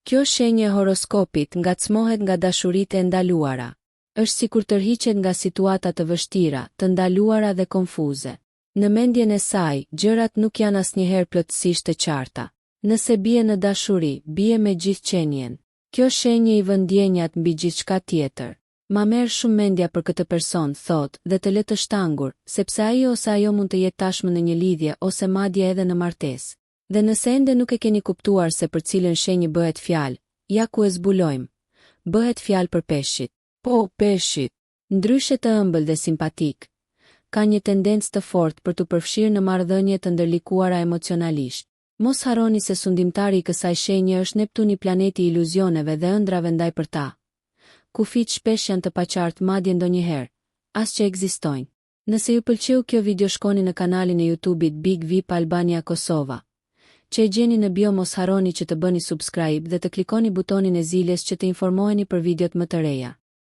Kjo shenjë e horoskopit ngacmohet nga dashuritë e ndaluara. Është sikur tërhiqet nga situata të vështira, të ndaluara dhe konfuze. Në mendjen e saj, gjërat nuk janë asnjëherë plotësisht të qarta. Nëse bie në dashuri, bie me gjithë qenjen. Kjo shenjë i vën ndjenjat mbi gjithçka tjetër. Ma merr shumë mendja për këtë person, thot, dhe të le të shtangur, sepse ai ose ajo mund të jetë tashmë në një lidhje ose madje edhe në martesë. Dhe nëse ende nuk e keni kuptuar se për cilën shenjë bëhet fjalë, ja ku e zbulojmë. Bëhet fjalë për peshqit. Po, peshqit, ndryshe të ëmbël dhe simpatik, ka një tendencë të fortë për të përfshirë në marrëdhënie të ndërlikuara emocionalisht. Mos harroni se sundimtari i kësaj shenje është Neptuni, planeti i iluzioneve dhe ëndrave ndaj për ta. Kufit shpesh janë të paqartë, madje ndonjëherë as që ekzistojnë. Nëse ju pëlqeu kjo video, shkoni në kanalin e YouTube-it Big VIP Albania Kosova, që e gjeni në bio. Mos harroni që të bëni subscribe dhe të klikoni butonin e zilës që të informoheni për videot më të reja.